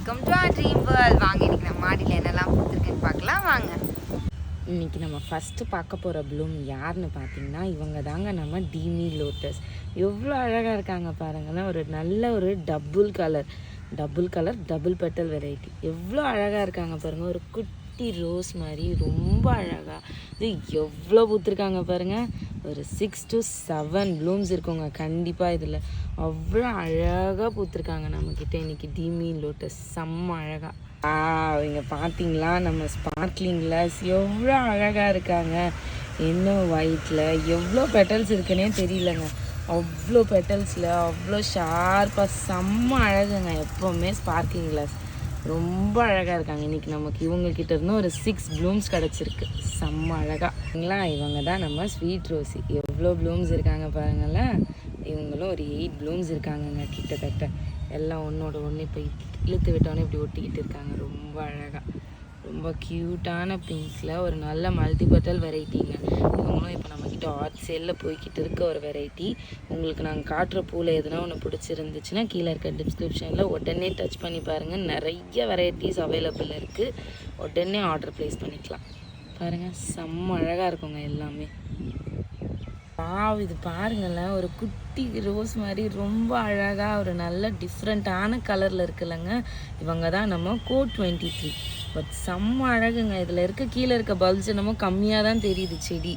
Welcome to our dream world. வாங்க இன்னைக்கு நம்ம மாடியில் என்னெல்லாம் பூத்துருக்குன்னு பார்க்கலாம் வாங்க. இன்றைக்கி நம்ம ஃபஸ்ட்டு பார்க்க போகிற ப்ளூம் யாருன்னு பார்த்தீங்கன்னா இவங்க தாங்க நம்ம டீமி லோட்டஸ். எவ்வளோ அழகாக இருக்காங்க பாருங்களேன். ஒரு நல்ல ஒரு double colour double petal variety. எவ்வளோ அழகாக இருக்காங்க பாருங்கள். ஒரு குட்டி ரோஸ் மாதிரி ரொம்ப அழகாக. இது எவ்வளோ பூத்துருக்காங்க பாருங்கள். ஒரு 6 to 7 ப்ளூம்ஸ் இருக்குங்க கண்டிப்பாக. இதில் அவ்வளோ அழகாக பூத்துருக்காங்க நம்மக்கிட்ட இன்றைக்கி டீமி லோட்டஸ். செம்ம அழகாக. இங்கே பார்த்தீங்களா நம்ம ஸ்பார்க்லிங் கிளாஸ் எவ்வளோ அழகாக இருக்காங்க. இன்னும் ஒயிட்டில் எவ்வளோ பெட்டல்ஸ் இருக்குன்னே தெரியலங்க. அவ்வளோ பெட்டல்ஸில் அவ்வளோ ஷார்ப்பாக செம்ம அழகுங்க. எப்போவுமே ஸ்பார்க்லிங் கிளாஸ் ரொம்ப அழகாக இருக்காங்க. இன்றைக்கி நமக்கு இவங்கக்கிட்ட இருந்து ஒரு 6 ப்ளூம்ஸ் கிடச்சிருக்கு. செம்ம அழகாங்களா. இவங்க தான் நம்ம ஸ்வீட் ரோஸி. எவ்வளோ ப்ளூம்ஸ் இருக்காங்க பாருங்களேன். இவங்களும் ஒரு 8 ப்ளூம்ஸ் இருக்காங்கங்க கிட்டத்தட்ட. எல்லாம் ஒன்றோட ஒன்று இப்போ இழுத்து விட்டோன்னே இப்படி ஒட்டிக்கிட்டு இருக்காங்க. ரொம்ப அழகாக ரொம்ப க்யூட்டான பிங்க்ஸில் ஒரு நல்ல மல்டிபட்டல் வெரைட்டிங்க. இவங்களும் இப்போ நம்மக்கிட்ட ஆர்ட் சேலில் போய்கிட்டு இருக்க ஒரு வெரைட்டி. உங்களுக்கு நாங்கள் காட்டுற பூவில் எதுனா ஒன்று பிடிச்சிருந்துச்சுன்னா கீழே இருக்க டிஸ்கிரிப்ஷனில் உடனே டச் பண்ணி பாருங்கள். நிறைய வெரைட்டிஸ் அவைலபிள் இருக்குது. உடனே ஆர்டர் ப்ளேஸ் பண்ணிக்கலாம். பாருங்கள் செம்ம அழகாக இருக்குங்க எல்லாமே. இது பாருங்களேன். ஒரு குட்டி ரோஸ் மாதிரி ரொம்ப அழகாக ஒரு நல்ல டிஃப்ரெண்ட்டான கலரில் இருக்குல்லங்க. இவங்க தான் நம்ம கோட் 23. பட் செம்ம அழகுங்க. இதில் கீழே இருக்க பல்ப்ஸ் என்னமோ கம்மியாக தான் தெரியுது செடி.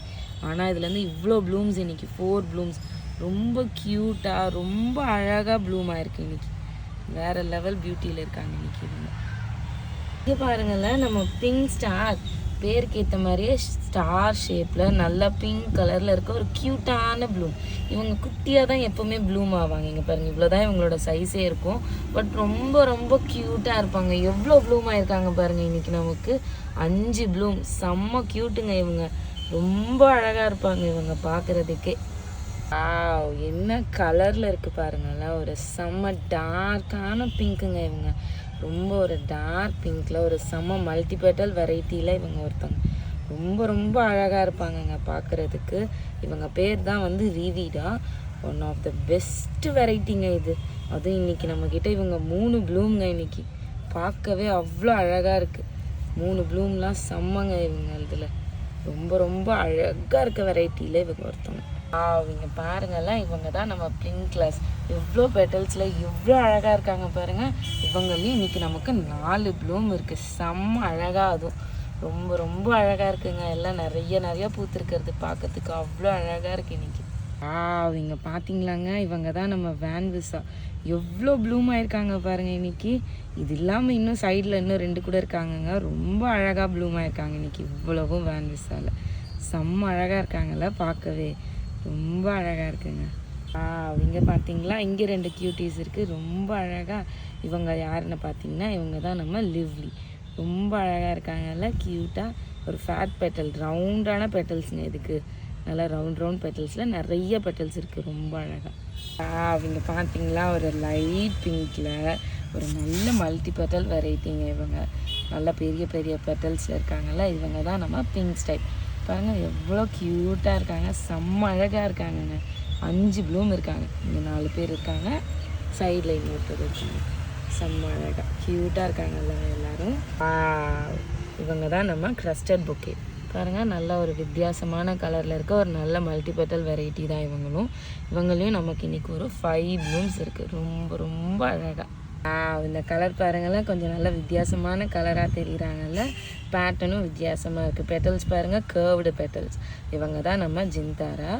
ஆனால் இதுலேருந்து இவ்வளோ ப்ளூம்ஸ் இன்றைக்கி 4 ப்ளூம்ஸ் ரொம்ப க்யூட்டாக ரொம்ப அழகாக ப்ளூம் ஆகிருக்கு இன்றைக்கி. வேறு லெவல் பியூட்டியில் இருக்காங்க இன்றைக்கி இவங்க. இங்கே பாருங்களேன் நம்ம பிங்க் ஸ்டார் பேருக்கு ஏற்ற மாதிரியே ஸ்டார் ஷேப்பில் நல்லா பிங்க் கலரில் இருக்க ஒரு க்யூட்டான ப்ளூம். இவங்க குட்டியாக தான் எப்போவுமே ப்ளூம் ஆவாங்க. இங்கே பாருங்கள் இவ்வளோ தான் இவங்களோட சைஸே இருக்கும். பட் ரொம்ப ரொம்ப க்யூட்டாக இருப்பாங்க. எவ்வளோ ப்ளூம் ஆகிருக்காங்க பாருங்கள். இன்றைக்கி நமக்கு 5 ப்ளூம். செம்ம க்யூட்டுங்க இவங்க. ரொம்ப அழகாக இருப்பாங்க இவங்க பார்க்குறதுக்கே. என்ன கலரில் இருக்குது பாருங்களேன். ஒரு செம்ம டார்க்கான பிங்க்குங்க இவங்க. ரொம்ப ஒரு டார்க் பிங்க்கில் ஒரு செம்ம மல்டிபெட்டல் வெரைட்டியில் இவங்க ஒருத்தங்க. ரொம்ப ரொம்ப அழகாக இருப்பாங்கங்க பார்க்குறதுக்கு. இவங்க பேர் தான் வந்து ரீவிடா. ஒன் ஆஃப் த பெஸ்ட் வெரைட்டிங்க இது. அதுவும் இன்றைக்கி நம்மக்கிட்ட இவங்க 3 ப்ளூம்ங்க இன்றைக்கி. பார்க்கவே அவ்வளோ அழகாக இருக்குது. 3 ப்ளூம்லாம் செம்மங்க இவங்க. இதில் ரொம்ப ரொம்ப அழகாக இருக்க வெரைட்டியில் இவங்க ஒருத்தவங்க. இவங்க பாருங்கள்லாம். இவங்க தான் நம்ம பிங்க் கிளாஸ். எவ்வளோ பெட்டல்ஸில் எவ்வளோ அழகாக இருக்காங்க பாருங்கள். இவங்களையும் இன்றைக்கி நமக்கு 4 ப்ளூம் இருக்குது. செம்ம அழகாக. அதுவும் ரொம்ப ரொம்ப அழகாக இருக்குங்க. எல்லாம் நிறைய பூத்துருக்கிறது பார்க்கறதுக்கு அவ்வளோ அழகாக இருக்குது இன்றைக்கி. இவங்க பார்த்தீங்களாங்க. இவங்க தான் நம்ம வேன்விசா. எவ்வளோ ப்ளூம் ஆகிருக்காங்க பாருங்கள் இன்றைக்கி. இது இல்லாமல் இன்னும் சைடில் இன்னும் 2 கூட இருக்காங்கங்க. ரொம்ப அழகாக ப்ளூம் ஆகிருக்காங்க இன்றைக்கி. இவ்வளவும் வேன்விசாவில் செம்ம அழகாக இருக்காங்கல்ல பார்க்கவே. ரொம்ப அழகாக இருக்குங்க. இங்கே பார்த்தீங்களா. இங்கே 2 க்யூட்டீஸ் இருக்குது. ரொம்ப அழகாக. இவங்க யாருன்னு பார்த்தீங்கன்னா இவங்க தான் நம்ம லிவ்லி. ரொம்ப அழகாக இருக்காங்கல்ல க்யூட்டாக. ஒரு ஃபேட் பெட்டல் ரவுண்டான பெட்டல்ஸுங்க. இதுக்கு நல்லா ரவுண்ட் பெட்டல்ஸில் நிறைய பெட்டல்ஸ் இருக்குது. ரொம்ப அழகாக. இவங்க பார்த்தீங்களா ஒரு லைட் பிங்க்கில் ஒரு நல்ல மல்டி பெட்டல் வெரைட்டிங்க இவங்க. நல்லா பெரிய பெட்டல்ஸில் இருக்காங்கல்ல. இவங்க தான் நம்ம பிங்க் ஸ்டைப். பாருங்கள் எவ்வளோ க்யூட்டாக இருக்காங்க. செம்ம அழகாக இருக்காங்கங்க. 5 ப்ளூம் இருக்காங்க. இங்கே 4 பேர் இருக்காங்க. சைடில் இன்னொருத்தர் இருக்காங்க. செம்ம அழகாக க்யூட்டாக இருக்காங்கல்ல எல்லோரும். இவங்க தான் நம்ம க்ரஸ்டட் பொக்கே. பாருங்கள் நல்லா ஒரு வித்தியாசமான கலரில் இருக்க ஒரு நல்ல மல்டிபெட்டல் வெரைட்டி தான் இவங்களும். இவங்களையும் நமக்கு இன்றைக்கி ஒரு 5 ப்ளூம்ஸ் இருக்குது. ரொம்ப ரொம்ப அழகாக. இந்த கலர் பாருங்களேன். கொஞ்சம் நல்லா வித்தியாசமான கலராக தெரியுறாங்கல்ல. பேட்டர்னும் வித்தியாசமாக இருக்குது. பெட்டல்ஸ் பாருங்கள் கர்வ்டு பெட்டல்ஸ். இவங்க தான் நம்ம ஜிந்தாரா.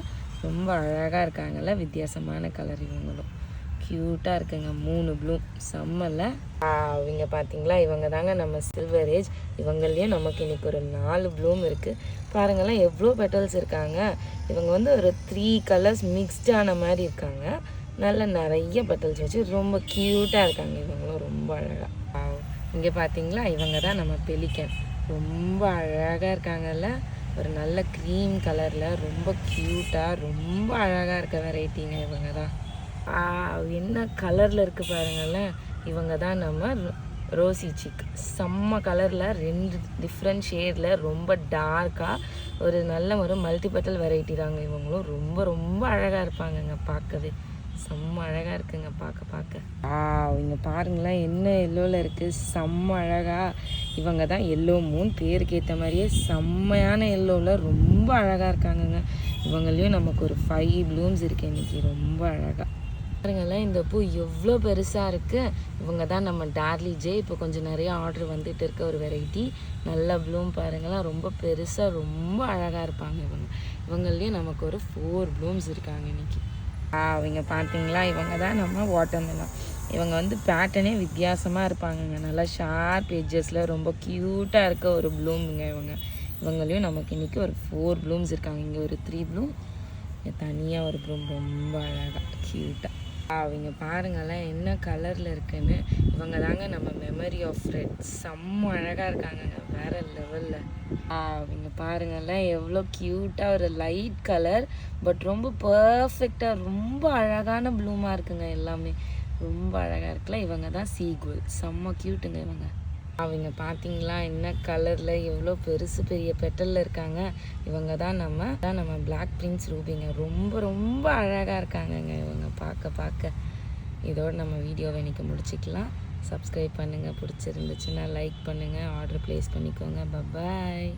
ரொம்ப அழகாக இருக்காங்கல்ல. வித்தியாசமான கலர். இவங்களும் க்யூட்டாக இருக்குங்க. 3 ப்ளூம் செம்மல்ல. இவங்க பார்த்தீங்களா. இவங்க தாங்க நம்ம சில்வர் ஏஜ். இவங்களையும் நமக்கு இன்றைக்கி ஒரு 4 ப்ளூம் இருக்குது. பாருங்கள்லாம் எவ்வளோ பெட்டல்ஸ் இருக்காங்க. இவங்க வந்து ஒரு 3 கலர்ஸ் மிக்ஸ்டான மாதிரி இருக்காங்க. நல்ல நிறைய பெட்டல்ஸ் வச்சு ரொம்ப க்யூட்டாக இருக்காங்க இவங்களும். ரொம்ப அழகாக. இங்கே பார்த்தீங்களா. இவங்க தான் நம்ம பெலிக்கன். ரொம்ப அழகாக இருக்காங்கல்ல. ஒரு நல்ல க்ரீம் கலரில் ரொம்ப க்யூட்டாக ரொம்ப அழகாக இருக்க வெரைட்டிங்க இவங்க தான். என்ன கலரில் இருக்குது பாருங்களேன். இவங்க தான் நம்ம ரோசி சிக். செம்ம கலரில் 2 டிஃப்ரெண்ட் ஷேடில் ரொம்ப டார்க்காக ஒரு நல்ல ஒரு மல்டிபெட்டல் வெரைட்டி தாங்க இவங்களும். ரொம்ப ரொம்ப அழகாக இருப்பாங்கங்க பார்க்கவே. செம்ம அழகாக இருக்குங்க பார்க்க. இங்கே பாருங்களேன் என்ன எல்லோவில் இருக்குது, செம்ம அழகாக. இவங்க தான் எல்லோ மூன், பேருக்கு ஏற்ற மாதிரியே செம்மையான எல்லோவில் ரொம்ப அழகாக இருக்காங்கங்க. இவங்களையும் நமக்கு ஒரு 5 ப்ளூம்ஸ் இருக்குது இன்றைக்கி, ரொம்ப அழகாக. பாருங்களேன் இந்த பூ எவ்வளோ பெருசாக இருக்குது. இவங்க தான் நம்ம டார்லி ஜே. இப்போ கொஞ்சம் நிறைய ஆர்டர் வந்துட்டு இருக்க ஒரு வெரைட்டி. நல்ல ப்ளூம் பாருங்களேன், ரொம்ப பெருசாக ரொம்ப அழகாக இருப்பாங்க இவங்களையும் நமக்கு ஒரு 4 ப்ளூம்ஸ் இருக்காங்க இன்றைக்கி. இவங்க பார்த்தீங்களா, இவங்க தான் நம்ம வாட்டர்மெலன். இவங்க வந்து பேட்டர்னே வித்தியாசமாக இருப்பாங்கங்க. நல்லா ஷார்ப் எட்ஜஸில் ரொம்ப க்யூட்டாக இருக்க ஒரு ப்ளூமுங்க இவங்களையும் நமக்கு இன்றைக்கி ஒரு 4 ப்ளூம்ஸ் இருக்காங்க. இங்கே ஒரு 3 ப்ளூம், தனியாக ஒரு ப்ளூம், ரொம்ப அழகாக க்யூட்டாக. அவங்க பாருங்களேன் என்ன கலரில் இருக்குன்னு. இவங்க தாங்க நம்ம மெமரி ஆஃப் ரெட். செம்ம அழகாக இருக்காங்கங்க, வேறு லெவலில். அவங்க பாருங்களேன் எவ்வளோ க்யூட்டாக ஒரு லைட் கலர், பட் ரொம்ப பர்ஃபெக்டாக ரொம்ப அழகான ப்ளூமாக இருக்குங்க. எல்லாமே ரொம்ப அழகாக இருக்குல்ல. இவங்க தான் சீகுவல், செம்ம க்யூட்டுங்க இவங்க. அவங்க பார்த்தீங்களா என்ன கலரில் எவ்வளோ பெருசு பெரிய பெட்டலில் இருக்காங்க. இவங்க தான் நம்ம பிளாக் பிரின்ஸ் ரூபிங்க. ரொம்ப ரொம்ப அழகாக இருக்காங்கங்க இவங்க பார்க்க. இதோடு நம்ம வீடியோவை இன்றைக்கி முடிச்சிக்கலாம். சப்ஸ்கிரைப் பண்ணுங்கள், பிடிச்சிருந்துச்சுன்னா லைக் பண்ணுங்கள், ஆர்டர் ப்ளேஸ் பண்ணிக்கோங்க. பாய்.